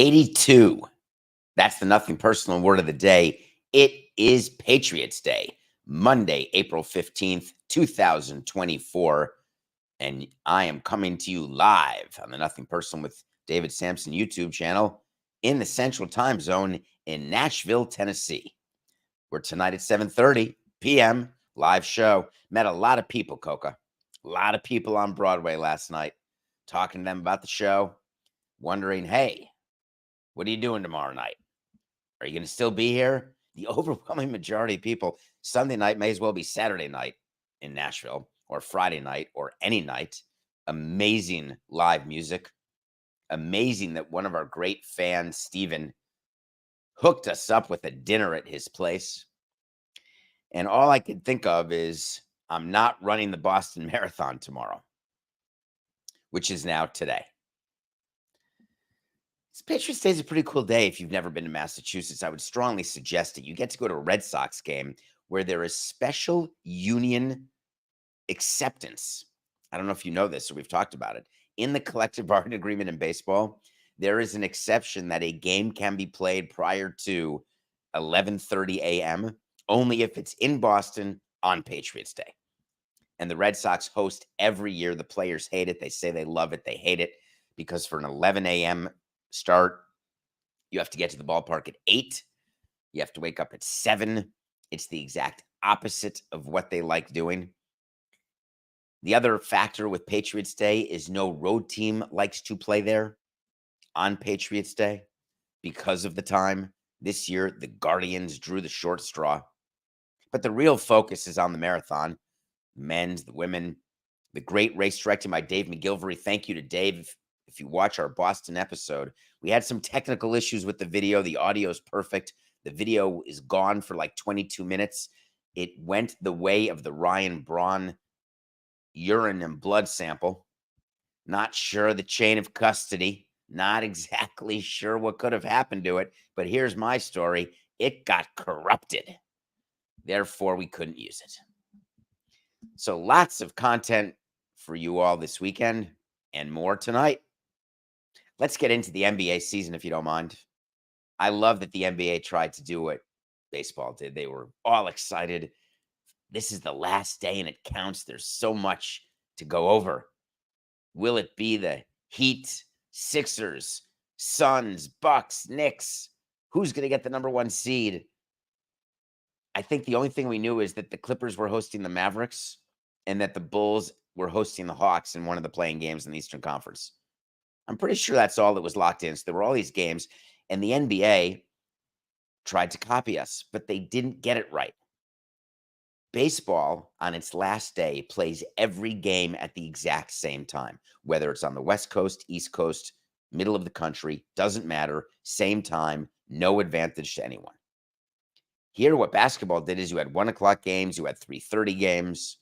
82. That's the nothing personal word of the day. It is Patriots Day, Monday, April 15th, 2024. And I am coming to you live on the Nothing Personal with David Samson YouTube channel in the Central Time Zone in Nashville, Tennessee. We're tonight at 7:30 p.m. live show. Met a lot of people, Coca. A lot of people on Broadway last night, talking to them about the show, wondering, hey, what are you doing tomorrow night? Are you going to still be here? The overwhelming majority of people, Sunday night may as well be Saturday night in Nashville, or Friday night, or any night. Amazing live music. Amazing that one of our great fans, Steven, hooked us up with a dinner at his place. And all I could think of is I'm not running the Boston Marathon tomorrow, which is now today. Patriots Day is a pretty cool day. If you've never been to Massachusetts, I would strongly suggest it. You get to go to a Red Sox game where there is special union acceptance. I don't know if you know this or we've talked about it. In the collective bargaining agreement in baseball, there is an exception that a game can be played prior to 11:30 a.m. only if it's in Boston on Patriots Day. And the Red Sox host every year. The players hate it. They say they love it. They hate it because for an 11 a.m. start, you have to get to the ballpark at 8. You have to wake up at 7. It's the exact opposite of what they like doing. The other factor with Patriots Day is no road team likes to play there on Patriots Day because of the time. This year, the Guardians drew the short straw. But the real focus is on the marathon, the men's, the women, the great race directing by Dave McGilvery. Thank you to Dave. If you watch our Boston episode, we had some technical issues with the video. The audio is perfect. The video is gone for like 22 minutes. It went the way of the Ryan Braun urine and blood sample. Not sure the chain of custody. Not exactly sure what could have happened to it. But here's my story. It got corrupted. Therefore, we couldn't use it. So lots of content for you all this weekend and more tonight. Let's get into the NBA season, if you don't mind. I love that the NBA tried to do what baseball did. They were all excited. This is the last day and it counts. There's so much to go over. Will it be the Heat, Sixers, Suns, Bucks, Knicks? Who's going to get the number 1 seed? I think the only thing we knew is that the Clippers were hosting the Mavericks and that the Bulls were hosting the Hawks in one of the playing games in the Eastern Conference. I'm pretty sure that's all that was locked in. So there were all these games, and the NBA tried to copy us, but they didn't get it right. Baseball, on its last day, plays every game at the exact same time, whether it's on the West Coast, East Coast, middle of the country, doesn't matter, same time, no advantage to anyone. Here, what basketball did is you had 1 o'clock games, you had 3:30 games.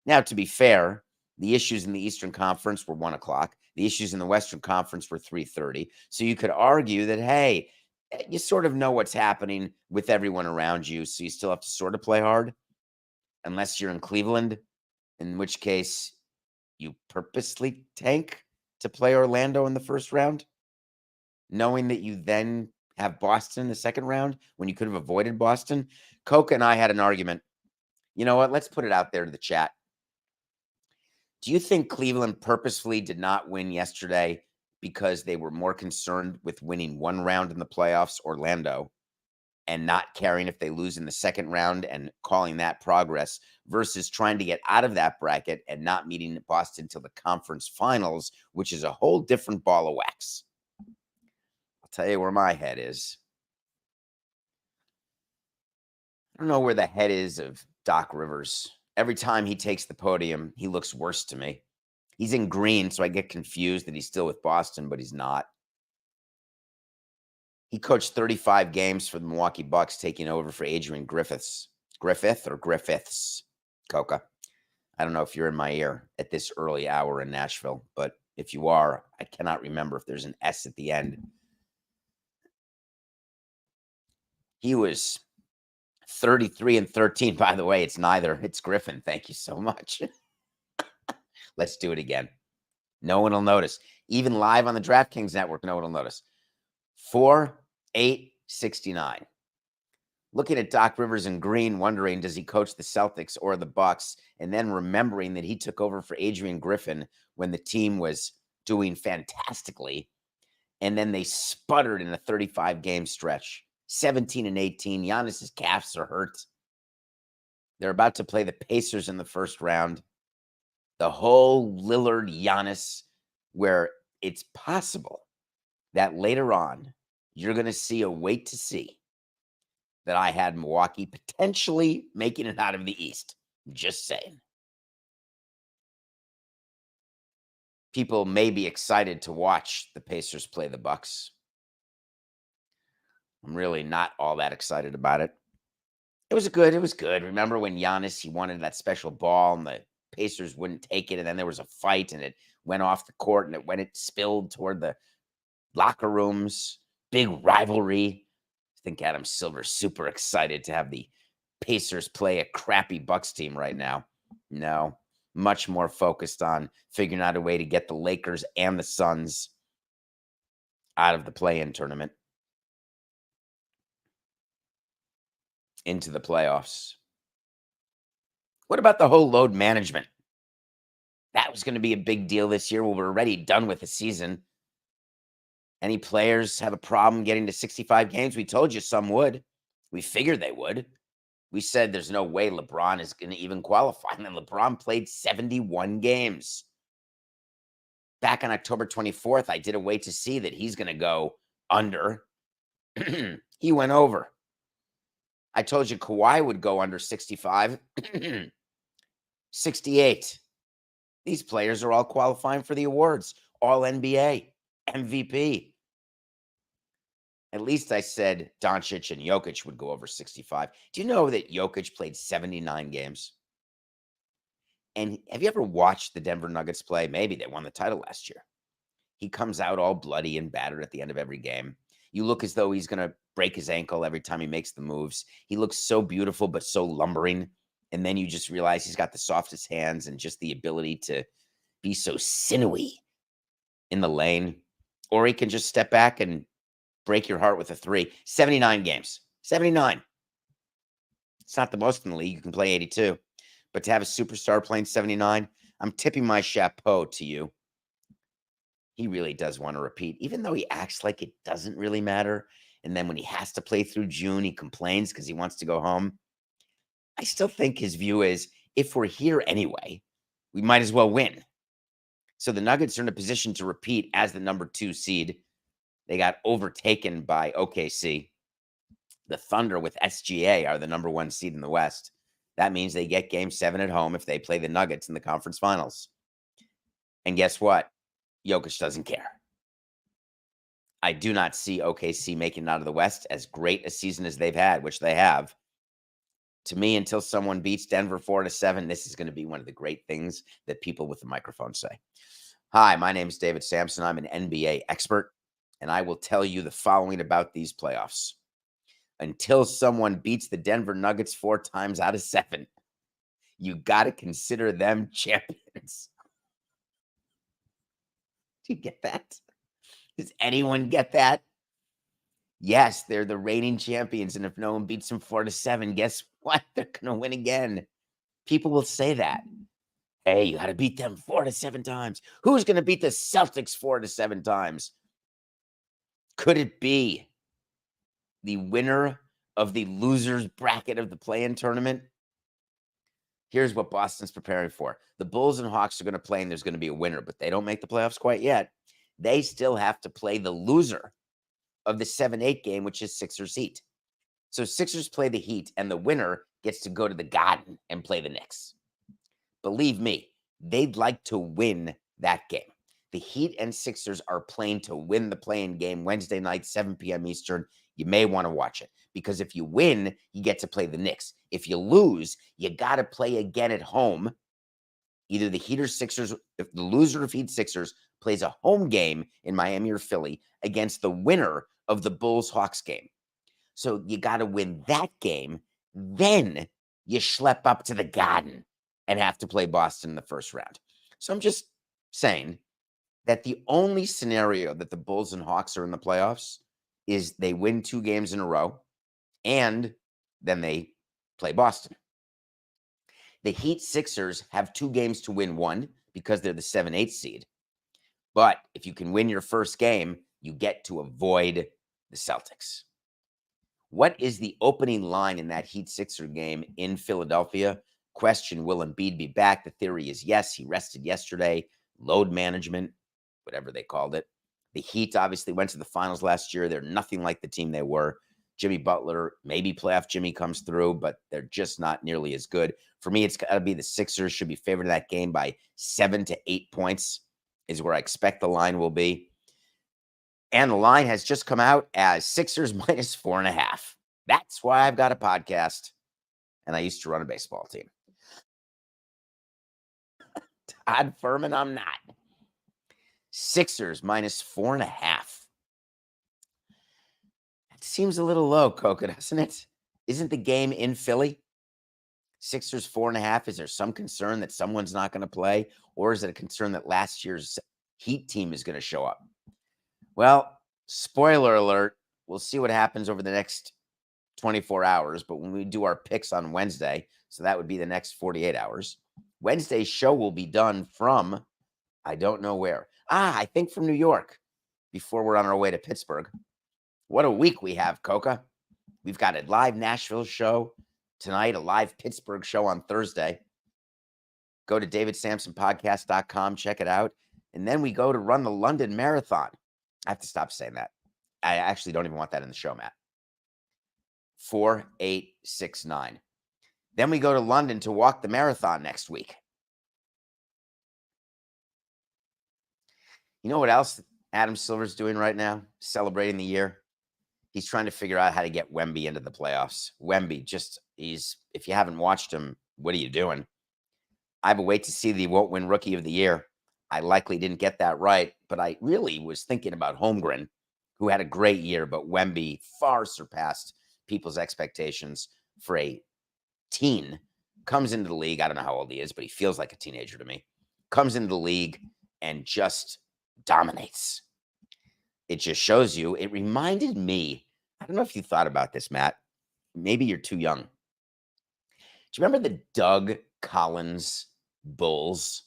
Now, to be fair, the issues in the Eastern Conference were 1 o'clock. The issues in the Western Conference were 3:30. So you could argue that, hey, you sort of know what's happening with everyone around you, so you still have to sort of play hard, unless you're in Cleveland, in which case you purposely tank to play Orlando in the first round, knowing that you then have Boston in the second round when you could have avoided Boston. Coca and I had an argument. You know what? Let's put it out there to the chat. Do you think Cleveland purposefully did not win yesterday because they were more concerned with winning 1 round in the playoffs, Orlando, and not caring if they lose in the second round and calling that progress versus trying to get out of that bracket and not meeting Boston till the conference finals, which is a whole different ball of wax? I'll tell you where my head is. I don't know where the head is of Doc Rivers. Every time he takes the podium, he looks worse to me. He's in green, so I get confused that he's still with Boston, but he's not. He coached 35 games for the Milwaukee Bucks, taking over for Adrian Griffiths. Griffith or Griffiths? Coca. I don't know if you're in my ear at this early hour in Nashville, but if you are, I cannot remember if there's an S at the end. He was 33-13. By the way, it's neither. It's Griffin. Thank you so much. Let's do it again. No one will notice. Even live on the DraftKings Network, no one will notice. 4-8-69. Looking at Doc Rivers in green, wondering, does he coach the Celtics or the Bucks? And then remembering that he took over for Adrian Griffin when the team was doing fantastically. And then they sputtered in a 35-game stretch. 17-18. Giannis's calves are hurt. They're about to play the Pacers in the first round. The whole Lillard Giannis, where it's possible that later on you're going to see a wait to see that I had Milwaukee potentially making it out of the East. Just saying. People may be excited to watch the Pacers play the Bucks. I'm really not all that excited about it. It was good. It was good. Remember when Giannis, he wanted that special ball and the Pacers wouldn't take it, and then there was a fight and it went off the court and it spilled toward the locker rooms. Big rivalry. I think Adam Silver's super excited to have the Pacers play a crappy Bucks team right now. No, much more focused on figuring out a way to get the Lakers and the Suns out of the play-in tournament into the playoffs. What about the whole load management? That was going to be a big deal this year. Well, we're already done with the season. Any players have a problem getting to 65 games? We told you some would. We figured they would. We said there's no way LeBron is going to even qualify. And then LeBron played 71 games. Back on October 24th, I did a wait to see that he's going to go under. He went over. I told you Kawhi would go under 65. 68. These players are all qualifying for the awards. All NBA, MVP. At least I said Doncic and Jokic would go over 65. Do you know that Jokic played 79 games? And have you ever watched the Denver Nuggets play? Maybe they won the title last year. He comes out all bloody and battered at the end of every game. You look as though he's going to break his ankle every time he makes the moves. He looks so beautiful, but so lumbering. And then you just realize he's got the softest hands and just the ability to be so sinewy in the lane. Or he can just step back and break your heart with a three. 79 games. 79. It's not the most in the league. You can play 82. But to have a superstar playing 79, I'm tipping my chapeau to you. He really does want to repeat, even though he acts like it doesn't really matter. And then when he has to play through June, he complains because he wants to go home. I still think his view is, if we're here anyway, we might as well win. So the Nuggets are in a position to repeat as the number 2 seed. They got overtaken by OKC. The Thunder with SGA are the number 1 seed in the West. That means they get game 7 at home if they play the Nuggets in the conference finals. And guess what? Jokic doesn't care. I do not see OKC making it out of the West as great a season as they've had, which they have. To me, until someone beats Denver 4-7, this is going to be one of the great things that people with the microphone say. Hi, my name is David Samson. I'm an NBA expert, and I will tell you the following about these playoffs. Until someone beats the Denver Nuggets 4 times out of 7, you got to consider them champions. Do you get that? Does anyone get that? Yes, they're the reigning champions, and if no one beats them 4-7, guess what? They're going to win again. People will say that. Hey, you got to beat them 4-7 times. Who's going to beat the Celtics 4-7 times? Could it be the winner of the losers bracket of the play-in tournament? Here's what Boston's preparing for. The Bulls and Hawks are going to play, and there's going to be a winner, but they don't make the playoffs quite yet. They still have to play the loser of the 7-8 game, which is Sixers Heat. So Sixers play the Heat, and the winner gets to go to the Garden and play the Knicks. Believe me, they'd like to win that game. The Heat and Sixers are playing to win the play-in game Wednesday night, 7 p.m. Eastern. You may want to watch it, because if you win, you get to play the Knicks. If you lose, you got to play again at home. Either the Heat or Sixers, if the loser of Heat Sixers plays a home game in Miami or Philly against the winner of the Bulls-Hawks game. So you got to win that game. Then you schlep up to the Garden and have to play Boston in the first round. So I'm just saying that the only scenario that the Bulls and Hawks are in the playoffs is they win 2 games in a row, and then they play Boston. The Heat Sixers have 2 games to win 1 because they're the 7-8 seed. But if you can win your first game, you get to avoid the Celtics. What is the opening line in that Heat Sixer game in Philadelphia? Question, will Embiid be back? The theory is yes. He rested yesterday. Load management, whatever they called it. The Heat obviously went to the finals last year. They're nothing like the team they were. Jimmy Butler, maybe playoff Jimmy comes through, but they're just not nearly as good. For me, it's got to be the Sixers should be favored in that game by 7 to 8 points is where I expect the line will be. And the line has just come out as Sixers minus 4.5. That's why I've got a podcast, and I used to run a baseball team. Todd Furman, I'm not. Sixers minus 4.5. That seems a little low, Coca, doesn't it? Isn't the game in Philly? Sixers 4.5. Is there some concern that someone's not going to play? Or is it a concern that last year's Heat team is going to show up? Well, spoiler alert, we'll see what happens over the next 24 hours. But when we do our picks on Wednesday, so that would be the next 48 hours, Wednesday's show will be done from, I don't know where. I think from New York before we're on our way to Pittsburgh. What a week we have, Coca. We've got a live Nashville show tonight, a live Pittsburgh show on Thursday. Go to davidsamsonpodcast.com, check it out. And then we go to run the London Marathon. I have to stop saying that. I actually don't even want that in the show, Matt. 4869. Then we go to London to walk the marathon next week. You know what else Adam Silver's doing right now? Celebrating the year. He's trying to figure out how to get Wemby into the playoffs. Wemby, if you haven't watched him, what are you doing? I have a wait to see that he won't win Rookie of the Year. I likely didn't get that right, but I really was thinking about Holmgren, who had a great year, but Wemby far surpassed people's expectations for a teen. Comes into the league. I don't know how old he is, but he feels like a teenager to me. Comes into the league and just dominates. It just shows you. It reminded me, I don't know if you thought about this, Matt. Maybe you're too young. Do you remember the Doug Collins Bulls?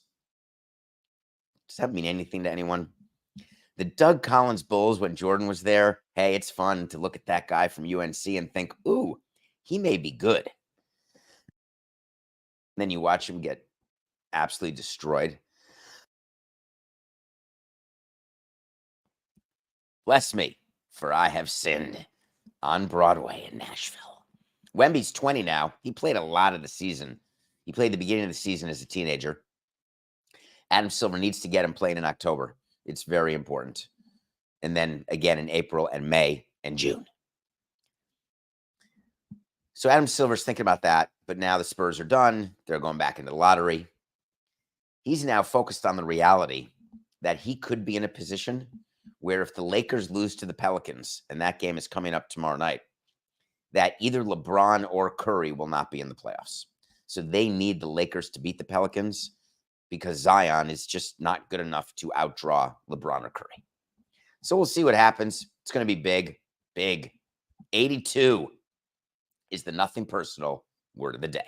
Does that mean anything to anyone? The Doug Collins Bulls, when Jordan was there, hey, it's fun to look at that guy from UNC and think, ooh, he may be good. And then you watch him get absolutely destroyed. Bless me, for I have sinned on Broadway in Nashville. Wemby's 20 now. He played a lot of the season. He played the beginning of the season as a teenager. Adam Silver needs to get him playing in October. It's very important. And then again in April and May and June. So Adam Silver's thinking about that, but now the Spurs are done. They're going back into the lottery. He's now focused on the reality that he could be in a position where if the Lakers lose to the Pelicans, and that game is coming up tomorrow night, that either LeBron or Curry will not be in the playoffs. So they need the Lakers to beat the Pelicans because Zion is just not good enough to outdraw LeBron or Curry. So we'll see what happens. It's going to be big, big. 82 is the nothing personal word of the day.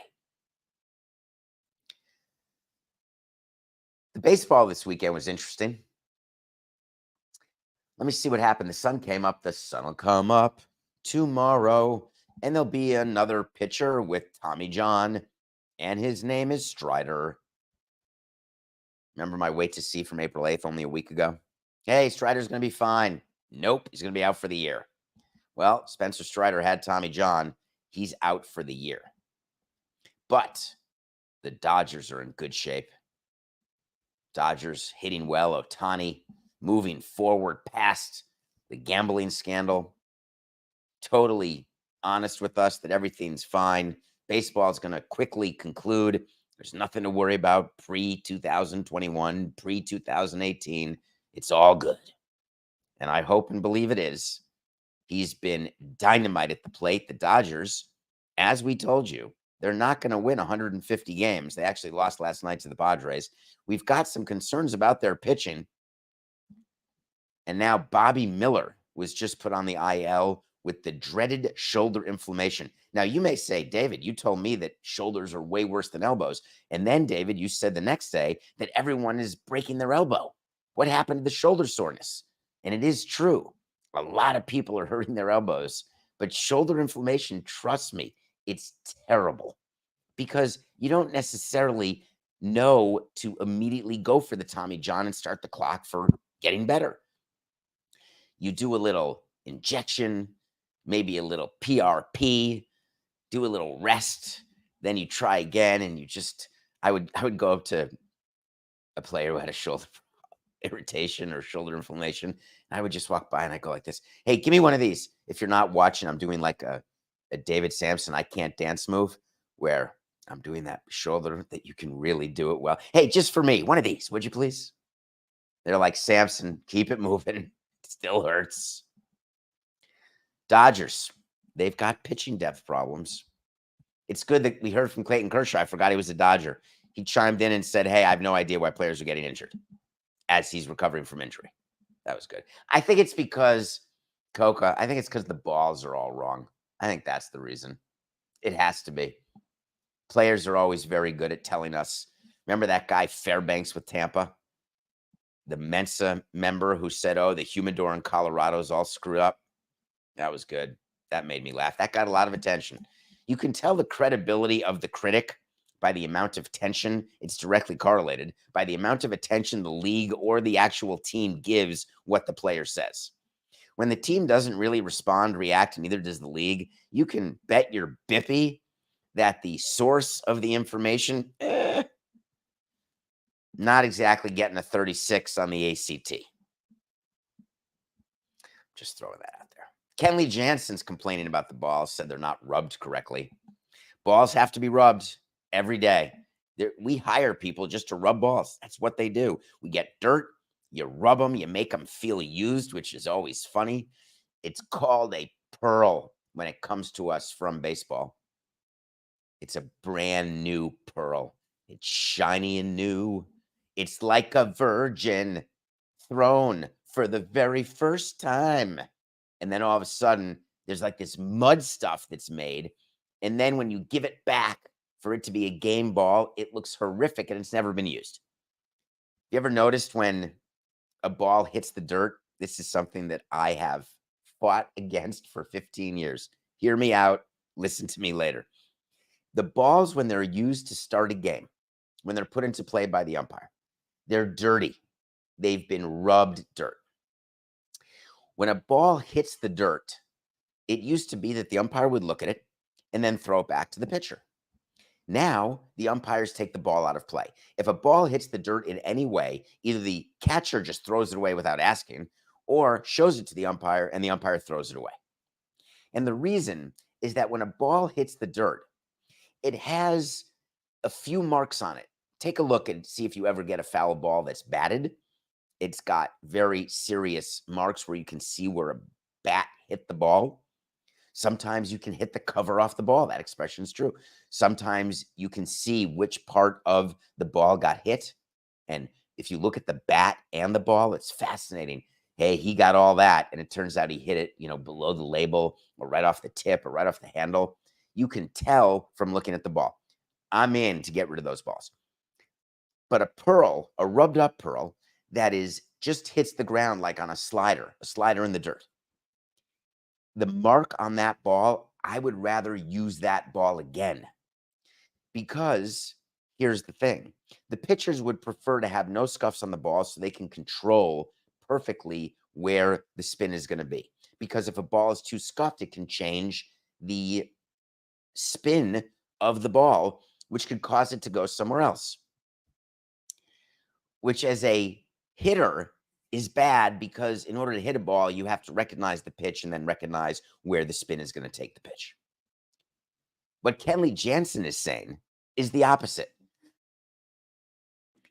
The baseball this weekend was interesting. Let me see what happened. The sun came up. The sun will come up tomorrow. And there'll be another pitcher with Tommy John. And his name is Strider. Remember my wait to see from April 8th, only a week ago? Hey, Strider's going to be fine. Nope, he's going to be out for the year. Well, Spencer Strider had Tommy John. He's out for the year. But the Dodgers are in good shape. Dodgers hitting well. Ohtani moving forward past the gambling scandal. Totally honest with us that everything's fine. Baseball is going to quickly conclude. There's nothing to worry about pre-2021, pre-2018. It's all good. And I hope and believe it is. He's been dynamite at the plate. The Dodgers, as we told you, they're not going to win 150 games. They actually lost last night to the Padres. We've got some concerns about their pitching. And now Bobby Miller was just put on the IL with the dreaded shoulder inflammation. Now, you may say, David, you told me that shoulders are way worse than elbows. And then, David, you said the next day that everyone is breaking their elbow. What happened to the shoulder soreness? And it is true. A lot of people are hurting their elbows, but shoulder inflammation, trust me, it's terrible because you don't necessarily know to immediately go for the Tommy John and start the clock for getting better. You do a little injection, maybe a little PRP, do a little rest, then you try again, and I would go up to a player who had a shoulder irritation or shoulder inflammation, and I would just walk by and I go like this, hey, give me one of these. If you're not watching, I'm doing like a David Samson I can't dance move where I'm doing that shoulder that you can really do it well. Hey, just for me, one of these, would you please? They're like, Samson, keep it moving. It still hurts. Dodgers, they've got pitching depth problems. It's good that we heard from Clayton Kershaw. I forgot he was a Dodger. He chimed in and said, hey, I have no idea why players are getting injured as he's recovering from injury. That was good. I think it's because, Coca, I think it's because the balls are all wrong. I think that's the reason. It has to be. Players are always very good at telling us. Remember that guy Fairbanks with Tampa? The Mensa member who said, oh, the humidor in Colorado is all screwed up. That was good. That made me laugh. That got a lot of attention. You can tell the credibility of the critic by the amount of tension. It's directly correlated by the amount of attention the league or the actual team gives what the player says. When the team doesn't really respond, react, neither does the league, you can bet your bippy that the source of the information, not exactly getting a 36 on the ACT. Just throwing that out there. Kenley Jansen's complaining about the balls, said they're not rubbed correctly. Balls have to be rubbed every day. We hire people just to rub balls. That's what they do. We get dirt, you rub them, you make them feel used, which is always funny. It's called a pearl when it comes to us from baseball. It's a brand new pearl. It's shiny and new. It's like a virgin thrown for the very first time. And then all of a sudden, there's like this mud stuff that's made. And then when you give it back for it to be a game ball, it looks horrific and it's never been used. You ever noticed when a ball hits the dirt? This is something that I have fought against for 15 years. Hear me out. Listen to me later. The balls, when they're used to start a game, when they're put into play by the umpire, they're dirty. They've been rubbed dirt. When a ball hits the dirt, it used to be that the umpire would look at it and then throw it back to the pitcher. Now, the umpires take the ball out of play. If a ball hits the dirt in any way, either the catcher just throws it away without asking or shows it to the umpire and the umpire throws it away. And the reason is that when a ball hits the dirt, it has a few marks on it. Take a look and see if you ever get a foul ball that's batted. It's got very serious marks where you can see where a bat hit the ball. Sometimes you can hit the cover off the ball. That expression is true. Sometimes you can see which part of the ball got hit. And if you look at the bat and the ball, it's fascinating. Hey, he got all that. And it turns out he hit it, below the label or right off the tip or right off the handle. You can tell from looking at the ball. I'm in to get rid of those balls. But a pearl, a rubbed up pearl that is just hits the ground like on a slider in the dirt. The mark on that ball, I would rather use that ball again because here's the thing. The pitchers would prefer to have no scuffs on the ball so they can control perfectly where the spin is going to be. Because if a ball is too scuffed, it can change the spin of the ball, which could cause it to go somewhere else. Which as a hitter is bad because in order to hit a ball, you have to recognize the pitch and then recognize where the spin is going to take the pitch. What Kenley Jansen is saying is the opposite.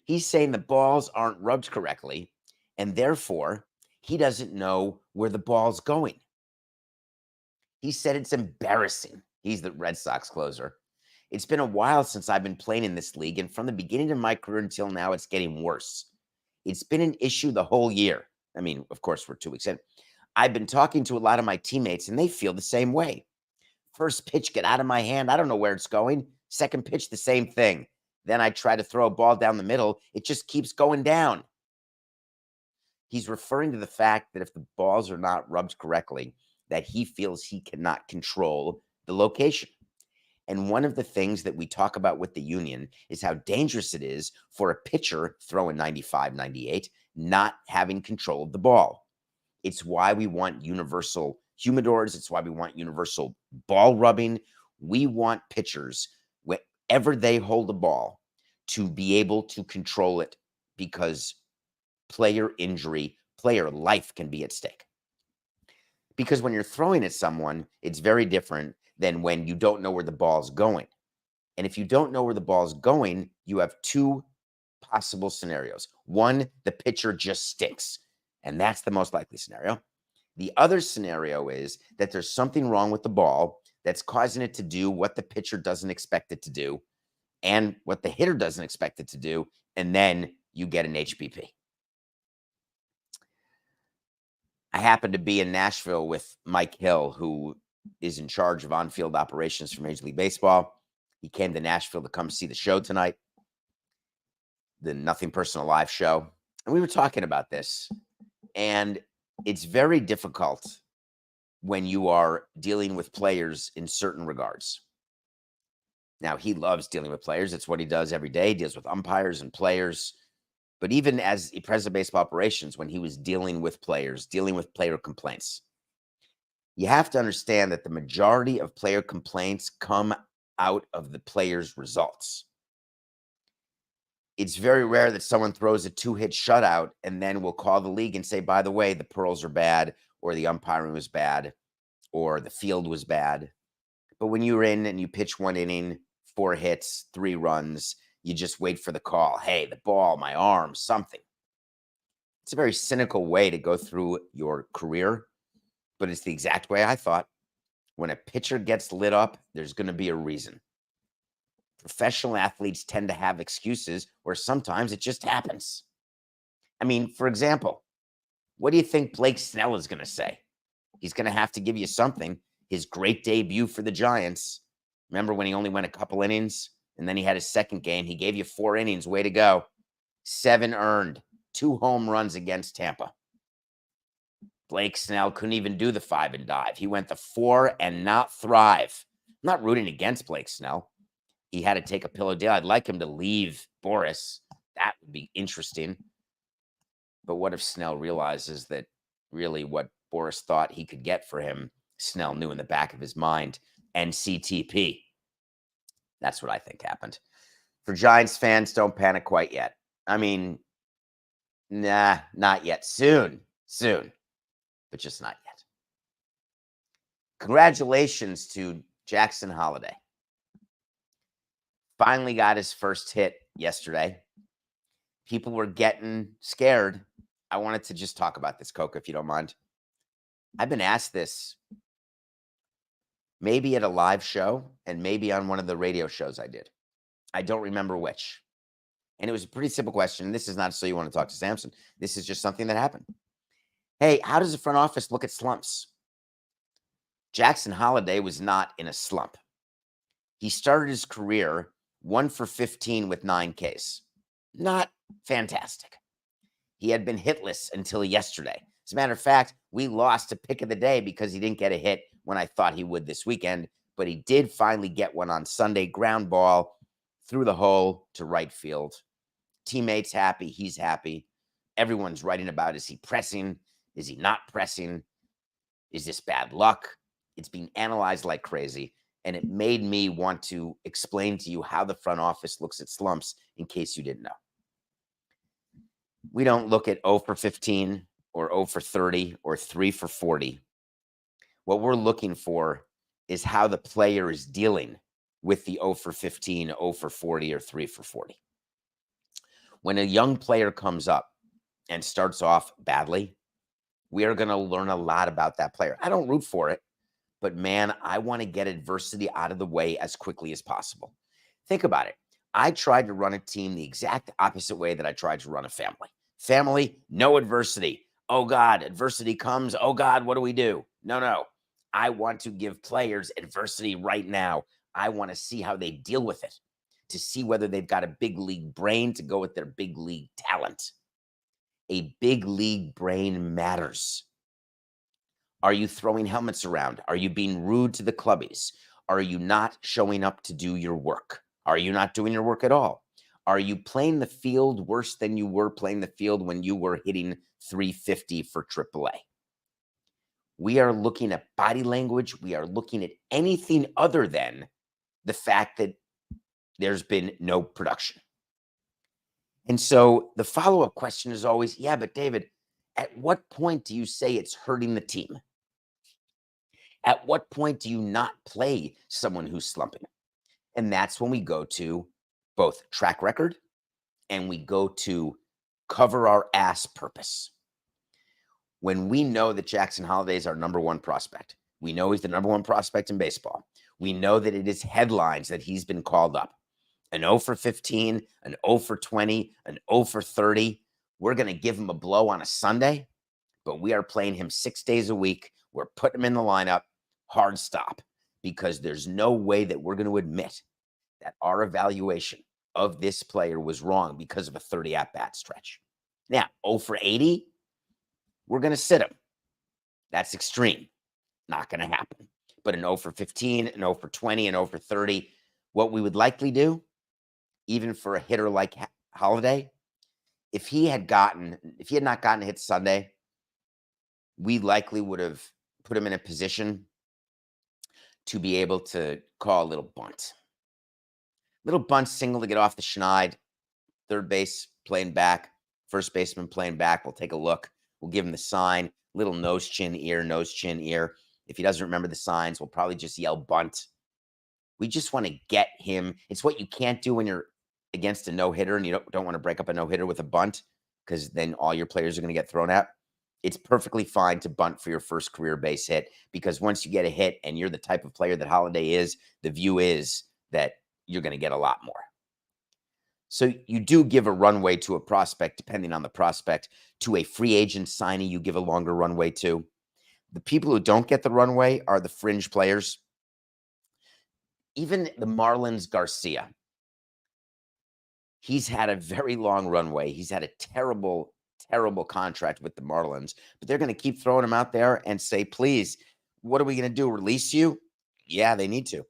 He's saying the balls aren't rubbed correctly, and therefore he doesn't know where the ball's going. He said it's embarrassing. He's the Red Sox closer. It's been a while since I've been playing in this league, and from the beginning of my career until now, it's getting worse. It's been an issue the whole year. I mean, of course, we're 2 weeks in. I've been talking to a lot of my teammates, and they feel the same way. First pitch, get out of my hand. I don't know where it's going. Second pitch, the same thing. Then I try to throw a ball down the middle. It just keeps going down. He's referring to the fact that if the balls are not rubbed correctly, that he feels he cannot control the location. And one of the things that we talk about with the union is how dangerous it is for a pitcher throwing 95, 98, not having control of the ball. It's why we want universal humidors. It's why we want universal ball rubbing. We want pitchers, wherever they hold the ball, to be able to control it, because player injury, player life can be at stake. Because when you're throwing at someone, it's very different than when you don't know where the ball's going. And if you don't know where the ball's going, you have two possible scenarios. One, the pitcher just stinks, and that's the most likely scenario. The other scenario is that there's something wrong with the ball that's causing it to do what the pitcher doesn't expect it to do and what the hitter doesn't expect it to do, and then you get an HBP. I happened to be in Nashville with Mike Hill, who is in charge of on-field operations for Major League Baseball. He came to Nashville to come see the show tonight, the Nothing Personal Live show. And we were talking about this. And it's very difficult when you are dealing with players in certain regards. Now, he loves dealing with players. It's what he does every day. He deals with umpires and players. But even as a president of baseball operations, when he was dealing with players, dealing with player complaints, you have to understand that the majority of player complaints come out of the players' results. It's very rare that someone throws a 2-hit shutout and then will call the league and say, by the way, the pearls are bad, or the umpiring was bad, or the field was bad. But when you're in and you pitch 1 inning, 4 hits, 3 runs, you just wait for the call. Hey, the ball, my arm, something. It's a very cynical way to go through your career, but it's the exact way I thought. When a pitcher gets lit up, there's going to be a reason. Professional athletes tend to have excuses, or sometimes it just happens. I mean, for example, what do you think Blake Snell is going to say? He's going to have to give you something. His great debut for the Giants. Remember when he only went a couple innings? And then he had his second game. He gave you 4 innings. Way to go. 7 earned. 2 home runs against Tampa. Blake Snell couldn't even do the 5 and dive. He went the 4 and not thrive. I'm not rooting against Blake Snell. He had to take a pillow deal. I'd like him to leave Boris. That would be interesting. But what if Snell realizes that really what Boris thought he could get for him, Snell knew in the back of his mind, NCTP. That's what I think happened. For Giants fans, don't panic quite yet. I mean, nah, not yet. Soon, but just not yet. Congratulations to Jackson Holliday. Finally got his first hit yesterday. People were getting scared. I wanted to just talk about this, Coca, if you don't mind. I've been asked this maybe at a live show and maybe on one of the radio shows I did. I don't remember which. And it was a pretty simple question. This is not so you want to talk to Samson. This is just something that happened. Hey, how does the front office look at slumps? Jackson Holliday was not in a slump. He started his career 1 for 15 with 9 Ks. Not fantastic. He had been hitless until yesterday. As a matter of fact, we lost a pick of the day because he didn't get a hit when I thought he would this weekend, but he did finally get one on Sunday. Ground ball through the hole to right field. Teammates happy. He's happy. Everyone's writing about, is he pressing? Is he not pressing? Is this bad luck? It's being analyzed like crazy. And it made me want to explain to you how the front office looks at slumps in case you didn't know. We don't look at 0 for 15 or 0 for 30 or 3 for 40. What we're looking for is how the player is dealing with the 0 for 15, 0 for 40, or 3 for 40. When a young player comes up and starts off badly, we are going to learn a lot about that player. I don't root for it, but man, I want to get adversity out of the way as quickly as possible. Think about it. I tried to run a team the exact opposite way that I tried to run a family. Family, no adversity. oh God, adversity comes. Oh God, what do we do? No. I want to give players adversity right now. I want to see how they deal with it, to see whether they've got a big league brain to go with their big league talent. A big league brain matters. Are you throwing helmets around? Are you being rude to the clubbies? Are you not showing up to do your work? Are you not doing your work at all? Are you playing the field worse than you were playing the field when you were hitting 350 for AAA? We are looking at body language. We are looking at anything other than the fact that there's been no production. And so the follow-up question is always, yeah, but David, at what point do you say it's hurting the team? At what point do you not play someone who's slumping? And that's when we go to both track record and we go to cover our ass purpose. When we know that Jackson Holliday is our number one prospect, we know he's the number one prospect in baseball. We know that it is headlines that he's been called up. An 0 for 15, an 0 for 20, an 0 for 30. We're going to give him a blow on a Sunday, but we are playing him 6 days a week. We're putting him in the lineup, hard stop, because there's no way that we're going to admit that our evaluation of this player was wrong because of a 30 at-bat stretch. Now, 0 for 80, we're going to sit him. That's extreme. Not going to happen. But an 0 for 15, an 0 for 20, an 0 for 30, what we would likely do, even for a hitter like Holliday, if he had not gotten a hit Sunday, we likely would have put him in a position to be able to call a little bunt. Little bunt single to get off the schneid. Third base playing back. First baseman playing back. We'll take a look. We'll give him the sign. Little nose, chin, ear, nose, chin, ear. If he doesn't remember the signs, we'll probably just yell bunt. We just want to get him. It's what you can't do when you're against a no-hitter and you don't want to break up a no-hitter with a bunt, because then all your players are going to get thrown at. It's perfectly fine to bunt for your first career base hit, because once you get a hit and you're the type of player that Holliday is, the view is that you're going to get a lot more. So you do give a runway to a prospect, depending on the prospect. To a free agent signee, you give a longer runway to. The people who don't get the runway are the fringe players. Even the Marlins Garcia. He's had a very long runway. He's had a terrible, terrible contract with the Marlins, but they're going to keep throwing him out there and say, please, what are we going to do? Release you? Yeah, they need to.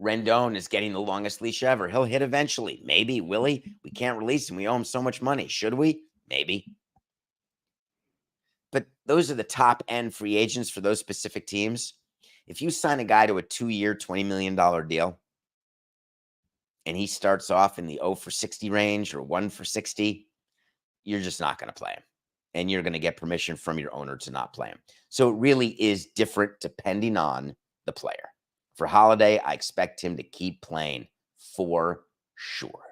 Rendon is getting the longest leash ever. He'll hit eventually. Maybe. Will he? We can't release him. We owe him so much money. Should we? Maybe. But those are the top end free agents for those specific teams. If you sign a guy to a 2-year, $20 million deal, and he starts off in the 0 for 60 range or 1 for 60, you're just not going to play him. And you're going to get permission from your owner to not play him. So it really is different depending on the player. For Holliday, I expect him to keep playing for sure.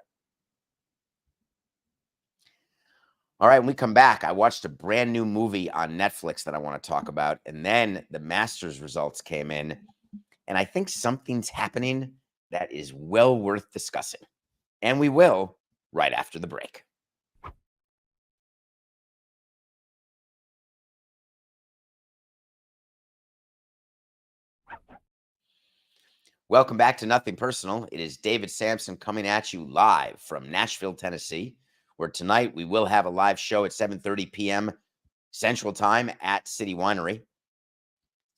All right, when we come back, I watched a brand new movie on Netflix that I want to talk about. And then the Masters results came in. And I think something's happening that is well worth discussing. And we will right after the break. Welcome back to Nothing Personal. It is David Samson coming at you live from Nashville, Tennessee, where tonight we will have a live show at 7:30 p.m. Central Time at City Winery.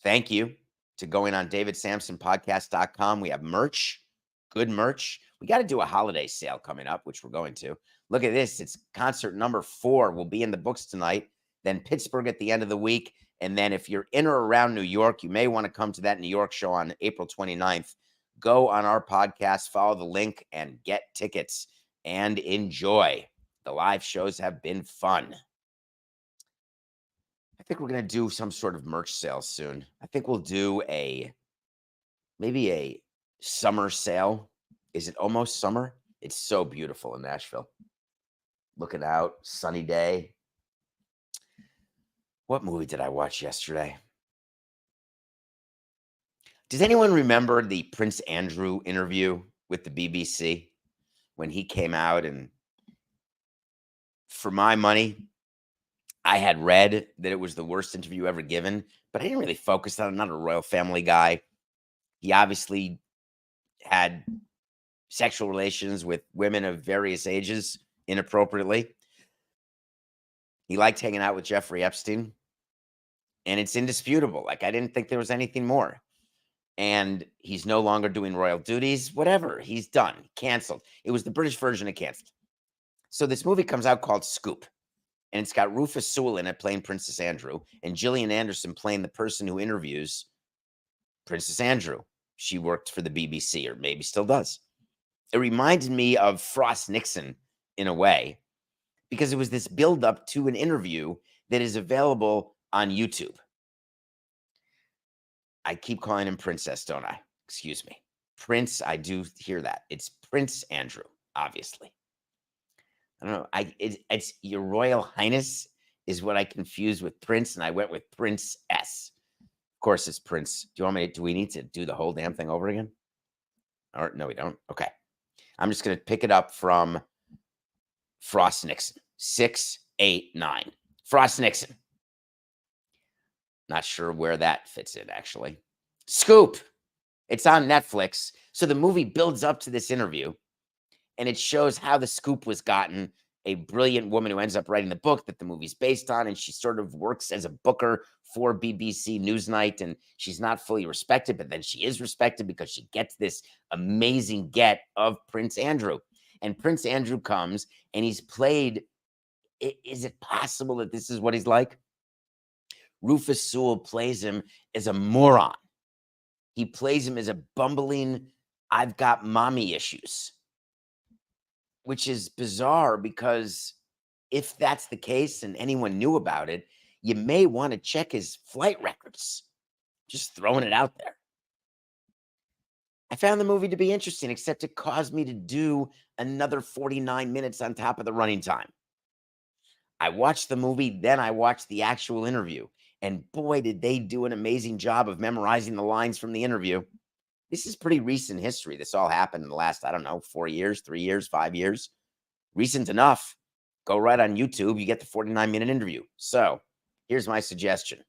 Thank you to going on davidsamsonpodcast.com. We have merch, good merch. We got to do a holiday sale coming up, which we're going to. Look at this. It's concert number 4 will be in the books tonight. Then Pittsburgh at the end of the week. And then if you're in or around New York, you may want to come to that New York show on April 29th. Go on our podcast, follow the link, and get tickets and enjoy. The live shows have been fun. I think we're going to do some sort of merch sale soon. I think we'll do maybe a summer sale. Is it almost summer? It's so beautiful in Nashville. Looking out, sunny day. What movie did I watch yesterday? Does anyone remember the Prince Andrew interview with the BBC when he came out? And for my money, I had read that it was the worst interview ever given, but I didn't really focus on it. I'm not a royal family guy. He obviously had sexual relations with women of various ages inappropriately. He liked hanging out with Jeffrey Epstein, and it's indisputable. Like, I didn't think there was anything more. And he's no longer doing royal duties. Whatever. He's done. Canceled. It was the British version of canceled. So this movie comes out called Scoop, and it's got Rufus Sewell in it playing Princess Andrew, and Gillian Anderson playing the person who interviews Princess Andrew. She worked for the BBC, or maybe still does. It reminded me of Frost Nixon in a way, because it was this build-up to an interview that is available on YouTube. I keep calling him Princess, don't I? Excuse me. Prince, I do hear that. It's Prince Andrew, obviously. I don't know. It's Your Royal Highness is what I confused with Prince, and I went with Princess. Of course, it's Prince. Do we need to do the whole damn thing over again? Or no, we don't. Okay. I'm just going to pick it up from Frost Nixon. 689. Frost Nixon. Not sure where that fits in, actually. Scoop. It's on Netflix. So the movie builds up to this interview, and it shows how the scoop was gotten. A brilliant woman who ends up writing the book that the movie's based on, and she sort of works as a booker for BBC Newsnight, and she's not fully respected, but then she is respected because she gets this amazing get of Prince Andrew. And Prince Andrew comes, and he's played. Is it possible that this is what he's like? Rufus Sewell plays him as a moron. He plays him as a bumbling, I've got mommy issues, which is bizarre because if that's the case and anyone knew about it, you may want to check his flight records. Just throwing it out there. I found the movie to be interesting, except it caused me to do another 49 minutes on top of the running time. I watched the movie, then I watched the actual interview. And boy, did they do an amazing job of memorizing the lines from the interview. This is pretty recent history. This all happened in the last, 4 years, 3 years, 5 years. Recent enough. Go right on YouTube. You get the 49-minute interview. So here's my suggestion.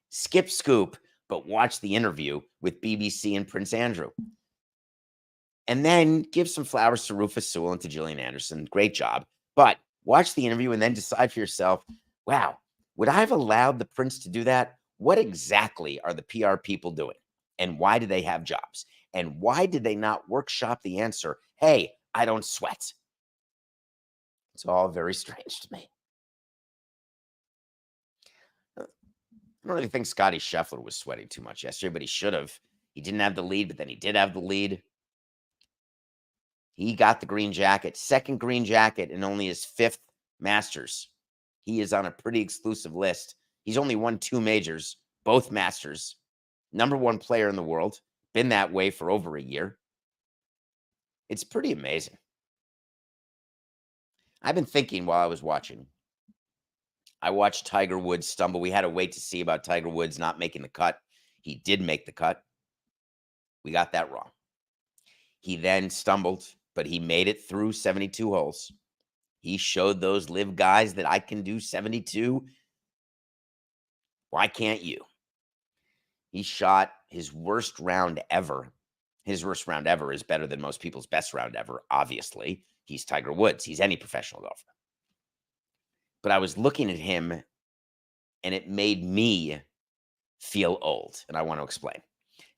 Skip Scoop, but watch the interview with BBC and Prince Andrew. And then give some flowers to Rufus Sewell and to Gillian Anderson. Great job. But watch the interview and then decide for yourself, wow, would I have allowed the prince to do that? What exactly are the PR people doing? And why do they have jobs? And why did they not workshop the answer, hey, I don't sweat? It's all very strange to me. I don't really think Scottie Scheffler was sweating too much yesterday, but he should have. He didn't have the lead, but then he did have the lead. He got the green jacket, second green jacket in only his 5th Masters. He is on a pretty exclusive list. He's only won 2 majors, both Masters. Number 1 player in the world. Been that way for over a year. It's pretty amazing. I've been thinking while I was watching. I watched Tiger Woods stumble. We had to wait to see about Tiger Woods not making the cut. He did make the cut. We got that wrong. He then stumbled, but he made it through 72 holes. He showed those live guys that I can do 72. Why can't you? He shot his worst round ever. His worst round ever is better than most people's best round ever, obviously. He's Tiger Woods. He's any professional golfer. But I was looking at him, and it made me feel old, and I want to explain.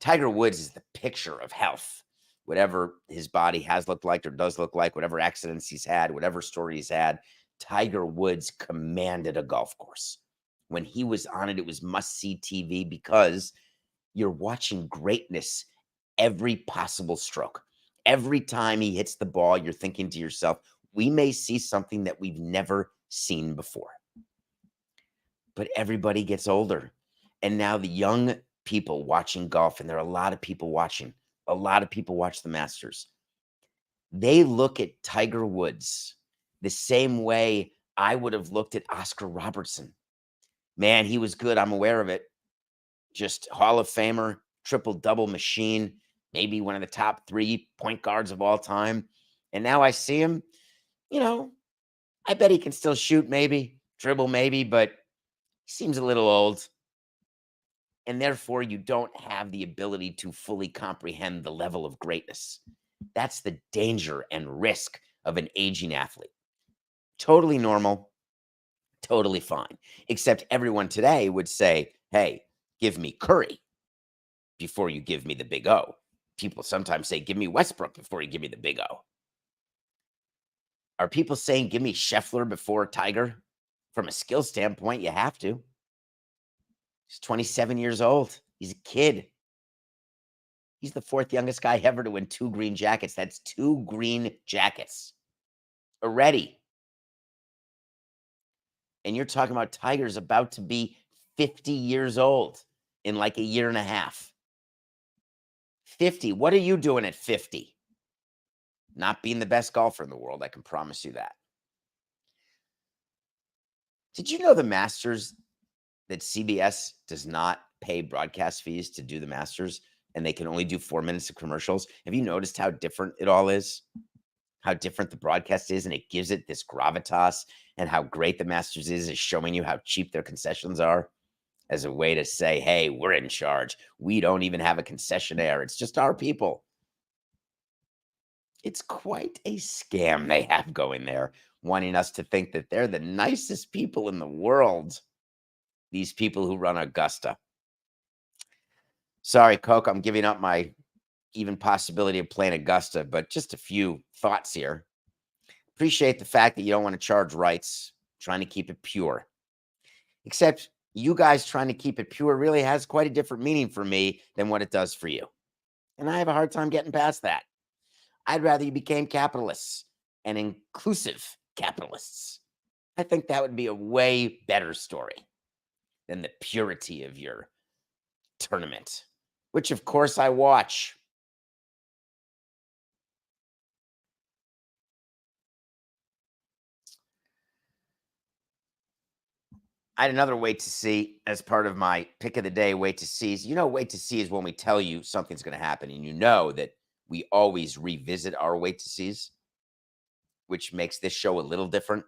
Tiger Woods is the picture of health. Whatever his body has looked like or does look like, whatever accidents he's had, whatever story he's had, Tiger Woods commanded a golf course. When he was on it, it was must-see TV because you're watching greatness every possible stroke. Every time he hits the ball, you're thinking to yourself, we may see something that we've never seen before. But everybody gets older. And now the young people watching golf, and there are a lot of people watching, a lot of people watch the Masters. They look at Tiger Woods the same way I would have looked at Oscar Robertson. Man, he was good. I'm aware of it. Just Hall of Famer, triple-double machine, maybe one of the top 3 point guards of all time. And now I see him, I bet he can still shoot maybe. Dribble maybe, but he seems a little old. And therefore, you don't have the ability to fully comprehend the level of greatness. That's the danger and risk of an aging athlete. Totally normal, totally fine. Except everyone today would say, hey, give me Curry before you give me the big O. People sometimes say, give me Westbrook before you give me the big O. Are people saying, give me Scheffler before Tiger? From a skill standpoint, you have to. He's 27 years old. He's a kid. He's the fourth youngest guy ever to win 2 green jackets. That's 2 green jackets already. And you're talking about Tiger's about to be 50 years old in like a year and a half. 50. What are you doing at 50? Not being the best golfer in the world, I can promise you that. Did you know the Masters that CBS does not pay broadcast fees to do the Masters, and they can only do 4 minutes of commercials? Have you noticed how different it all is? How different the broadcast is, and it gives it this gravitas, and how great the Masters is showing you how cheap their concessions are as a way to say, hey, we're in charge. We don't even have a concessionaire. It's just our people. It's quite a scam they have going there, wanting us to think that they're the nicest people in the world. These people who run Augusta. Sorry, Coke, I'm giving up my even possibility of playing Augusta, but just a few thoughts here. Appreciate the fact that you don't want to charge rights, trying to keep it pure. Except you guys trying to keep it pure really has quite a different meaning for me than what it does for you. And I have a hard time getting past that. I'd rather you became capitalists and inclusive capitalists. I think that would be a way better story than the purity of your tournament, which of course I watch. I had another wait to see as part of my pick of the day, wait to sees. You know, wait to see is when we tell you something's going to happen, and you know that we always revisit our wait to sees, which makes this show a little different.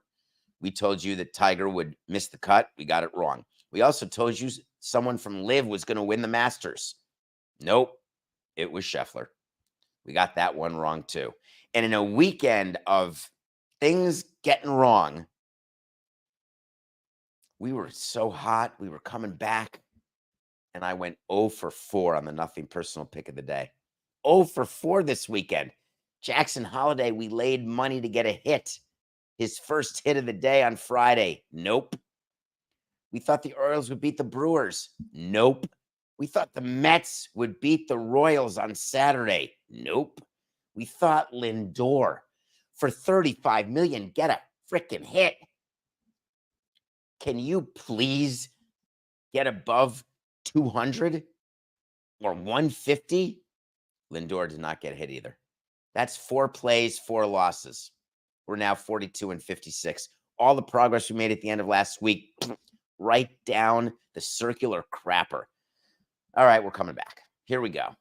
We told you that Tiger would miss the cut. We got it wrong. We also told you someone from Liv was going to win the Masters. Nope, it was Scheffler. We got that one wrong too. And in a weekend of things getting wrong, we were so hot. We were coming back. And I went 0 for 4 on the nothing personal pick of the day. 0 for 4 this weekend. Jackson Holliday, we laid money to get a hit. His first hit of the day on Friday. Nope. We thought the Orioles would beat the Brewers. Nope. We thought the Mets would beat the Royals on Saturday. Nope. We thought Lindor for $35 million get a freaking hit. Can you please get above 200 or 150? Lindor did not get hit either. That's 4 plays, 4 losses. We're now 42 and 56. All the progress we made at the end of last week, right down the circular crapper. All right, we're coming back. Here we go.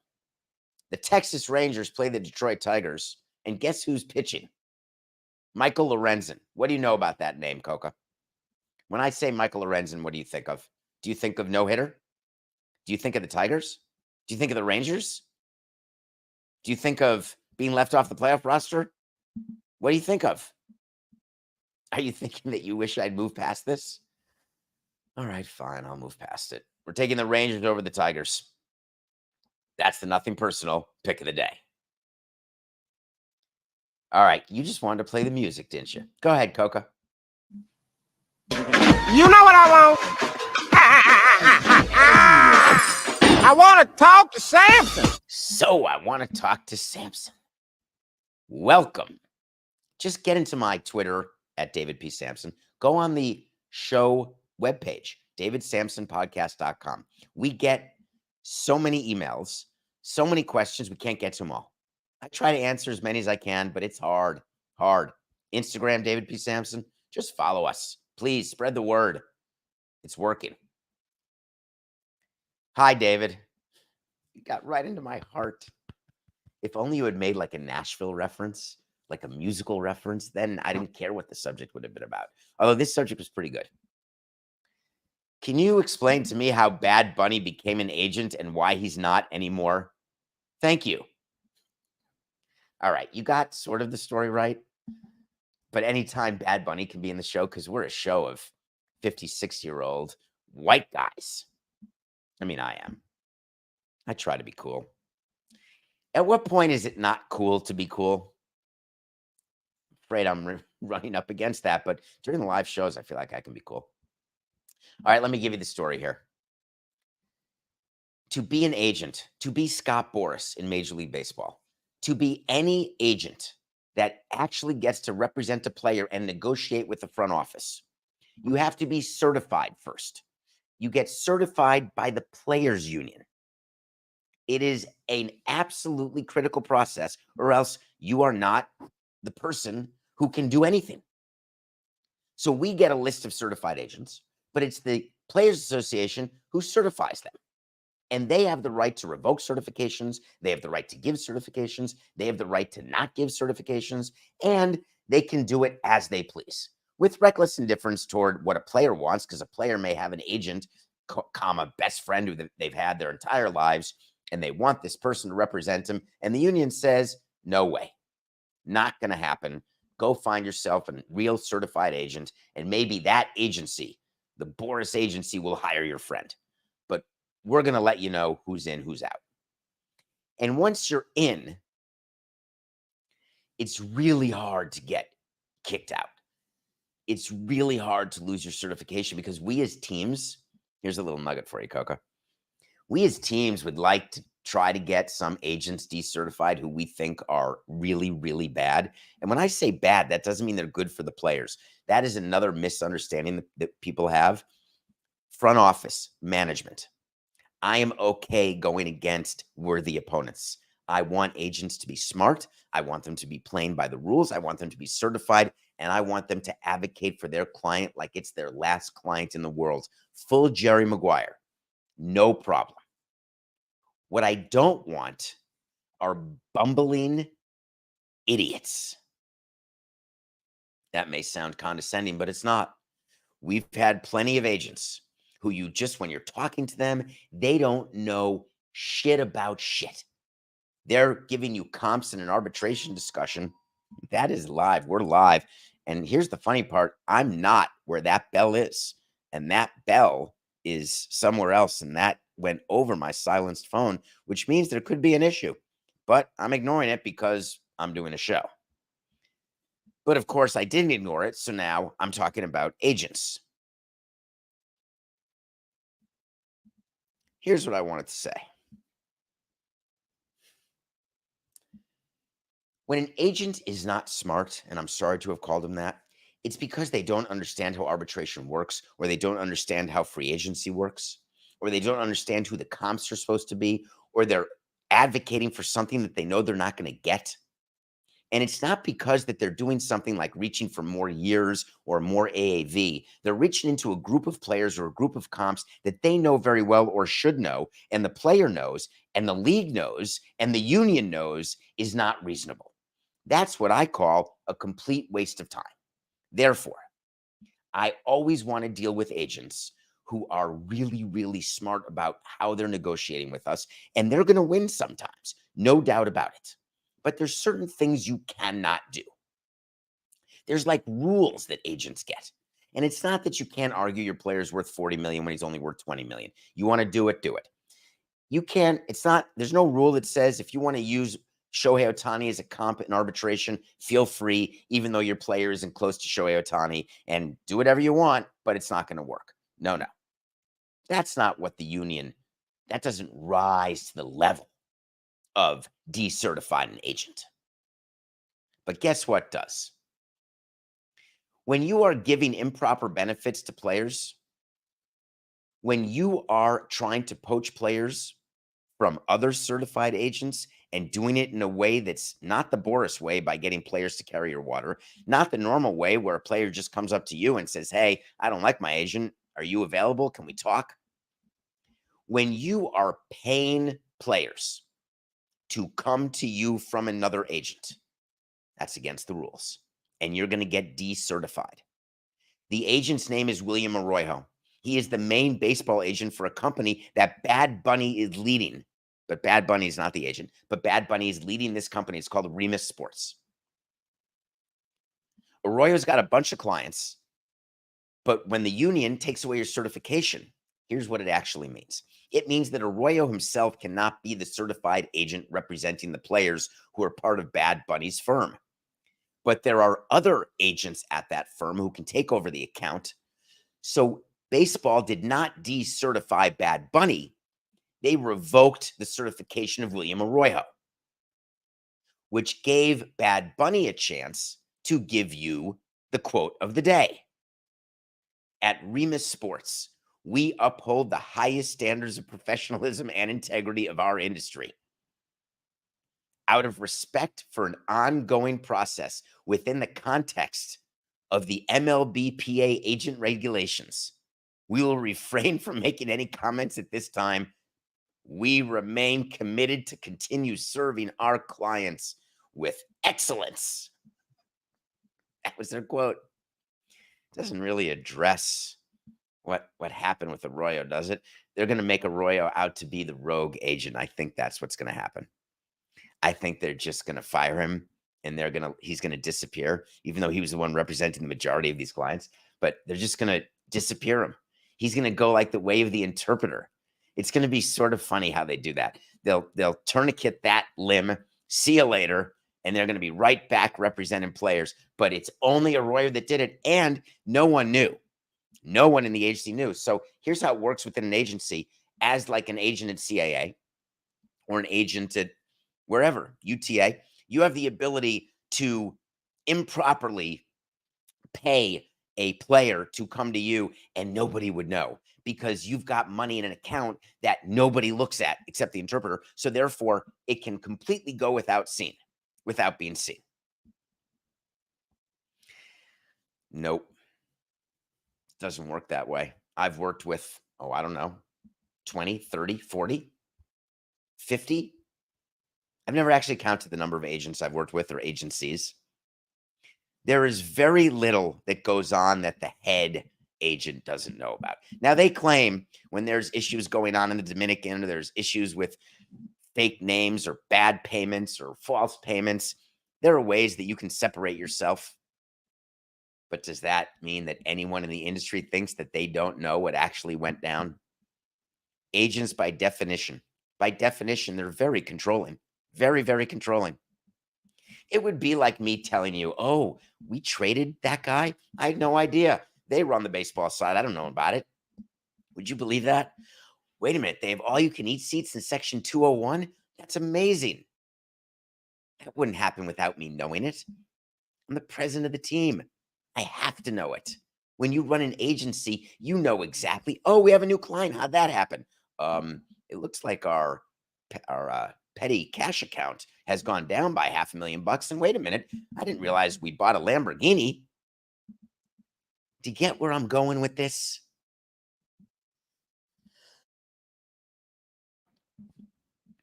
The Texas Rangers play the Detroit Tigers, and guess who's pitching? Michael Lorenzen. What do you know about that name, Coca? When I say Michael Lorenzen, what do you think of? Do you think of no-hitter? Do you think of the Tigers? Do you think of the Rangers? Do you think of being left off the playoff roster? What do you think of? Are you thinking that you wish I'd move past this? All right, fine. I'll move past it. We're taking the Rangers over the Tigers. That's the nothing personal pick of the day. All right. You just wanted to play the music, didn't you? Go ahead, Coca. You know what I want? I want to talk to Samson. So I want to talk to Samson. Welcome. Just get into my Twitter at David P. Samson. Go on the show webpage, davidsamsonpodcast.com. We get so many emails, so many questions, we can't get to them all. I try to answer as many as I can, but it's hard. Instagram, David P. Samson. Just follow us. Please spread the word. It's working. Hi, David. You got right into my heart. If only you had made like a Nashville reference, like a musical reference, then I didn't care what the subject would have been about. Although this subject was pretty good. Can you explain to me how Bad Bunny became an agent and why he's not anymore? Thank you. All right, you got sort of the story right. But anytime Bad Bunny can be in the show, because we're a show of 50, 60-year-old white guys. I mean, I am. I try to be cool. At what point is it not cool to be cool? Afraid I'm running up against that, but during the live shows, I feel like I can be cool. All right, let me give you the story here. To be an agent, to be Scott Boras in Major League Baseball, to be any agent that actually gets to represent a player and negotiate with the front office, you have to be certified first. You get certified by the players union. It is an absolutely critical process, or else you are not the person who can do anything. So we get a list of certified agents, but it's the Players Association who certifies them. And they have the right to revoke certifications. They have the right to give certifications. They have the right to not give certifications. And they can do it as they please with reckless indifference toward what a player wants, because a player may have an agent, comma, best friend who they've had their entire lives, and they want this person to represent them. And the union says, no way, not going to happen. Go find yourself a real certified agent, and maybe that agency, the Boras agency, will hire your friend. But we're going to let you know who's in, who's out. And once you're in, it's really hard to get kicked out. It's really hard to lose your certification, because we as teams, here's a little nugget for you, Coco. We as teams would like to try to get some agents decertified who we think are really, really bad. And when I say bad, that doesn't mean they're good for the players. That is another misunderstanding that people have. Front office management. I am okay going against worthy opponents. I want agents to be smart. I want them to be playing by the rules. I want them to be certified, and I want them to advocate for their client like it's their last client in the world. Full Jerry Maguire. No problem. What I don't want are bumbling idiots. That may sound condescending, but it's not. We've had plenty of agents who you just, when you're talking to them, they don't know shit about shit. They're giving you comps in an arbitration discussion. That is live. We're live. And here's the funny part. I'm not where that bell is. And that bell is somewhere else. And that went over my silenced phone, which means there could be an issue. But I'm ignoring it because I'm doing a show. But of course, I didn't ignore it. So now I'm talking about agents. Here's what I wanted to say. When an agent is not smart, and I'm sorry to have called him that, it's because they don't understand how arbitration works, or they don't understand how free agency works, or they don't understand who the comps are supposed to be, or they're advocating for something that they know they're not going to get. And it's not because that they're doing something like reaching for more years or more AAV. They're reaching into a group of players or a group of comps that they know very well or should know, and the player knows, and the league knows, and the union knows is not reasonable. That's what I call a complete waste of time. Therefore, I always want to deal with agents who are really, really smart about how they're negotiating with us, and they're going to win sometimes, no doubt about it. But there's certain things you cannot do. There's like rules that agents get. And it's not that you can't argue your player's worth 40 million when he's only worth 20 million. You want to do it, do it. You can't, it's not, there's no rule that says if you want to use Shohei Ohtani as a comp in arbitration, feel free, even though your player isn't close to Shohei Ohtani, and do whatever you want, but it's not going to work. No. That's not what the union, that doesn't rise to the level of decertifying an agent. But guess what does? When you are giving improper benefits to players, when you are trying to poach players from other certified agents and doing it in a way that's not the Boris way by getting players to carry your water, not the normal way where a player just comes up to you and says, hey, I don't like my agent. Are you available? Can we talk? When you are paying players to come to you from another agent, that's against the rules, and you're going to get decertified. The agent's name is William Arroyo. He is the main baseball agent for a company that Bad Bunny is leading. But Bad Bunny is not the agent. But Bad Bunny is leading this company. It's called Remus Sports. Arroyo's got a bunch of clients. But when the union takes away your certification, here's what it actually means. It means that Arroyo himself cannot be the certified agent representing the players who are part of Bad Bunny's firm. But there are other agents at that firm who can take over the account. So baseball did not decertify Bad Bunny. They revoked the certification of William Arroyo, which gave Bad Bunny a chance to give you the quote of the day. At Remus Sports, we uphold the highest standards of professionalism and integrity of our industry. Out of respect for an ongoing process within the context of the MLBPA agent regulations, we will refrain from making any comments at this time. We remain committed to continue serving our clients with excellence. That was their quote. Doesn't really address what happened with Arroyo, does it? They're going to make Arroyo out to be the rogue agent. I think that's what's going to happen. I think they're just going to fire him and he's going to disappear, even though he was the one representing the majority of these clients. But they're just going to disappear him. He's going to go like the way of the interpreter. It's going to be sort of funny how they do that. They'll tourniquet that limb. See you later. And they're going to be right back representing players. But it's only Arroyo that did it. And no one knew. No one in the agency knew. So here's how it works within an agency. As like an agent at CAA or an agent at wherever, UTA, you have the ability to improperly pay a player to come to you and nobody would know because you've got money in an account that nobody looks at except the interpreter. So therefore, it can completely go without being seen. Nope. Doesn't work that way. I've worked with, I don't know, 20, 30, 40, 50. I've never actually counted the number of agents I've worked with or agencies. There is very little that goes on that the head agent doesn't know about. Now, they claim when there's issues going on in the Dominican, or there's issues with fake names or bad payments or false payments, there are ways that you can separate yourself. But does that mean that anyone in the industry thinks that they don't know what actually went down? Agents, by definition, they're very controlling. Very, very controlling. It would be like me telling you, we traded that guy? I had no idea. They run the baseball side. I don't know about it. Would you believe that? Wait a minute. They have all-you-can-eat seats in Section 201? That's amazing. That wouldn't happen without me knowing it. I'm the president of the team. I have to know it. When you run an agency, you know exactly, we have a new client. How'd that happen? It looks like our petty cash account has gone down by $500,000. And wait a minute, I didn't realize we bought a Lamborghini. Do you get where I'm going with this?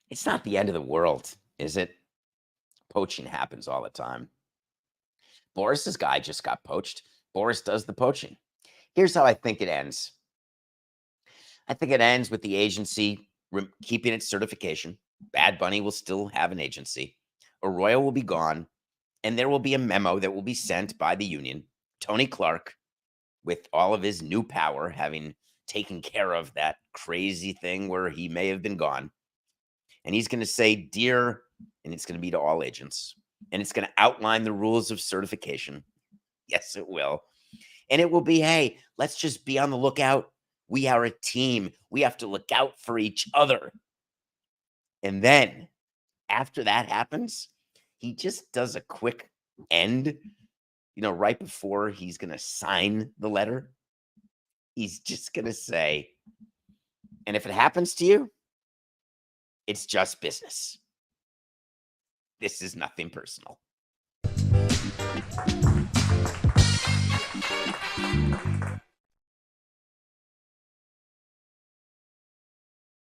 It's not the end of the world, is it? Poaching happens all the time. Boris's guy just got poached. Boris does the poaching. Here's how I think it ends. I think it ends with the agency keeping its certification. Bad Bunny will still have an agency. Arroyo will be gone. And there will be a memo that will be sent by the union. Tony Clark, with all of his new power, having taken care of that crazy thing where he may have been gone. And he's going to say, dear, and it's going to be to all agents. And it's going to outline the rules of certification. Yes, it will. And it will be, hey, let's just be on the lookout. We are a team. We have to look out for each other. And then after that happens, he just does a quick end, right before he's going to sign the letter. He's just going to say, and if it happens to you, it's just business. This is nothing personal.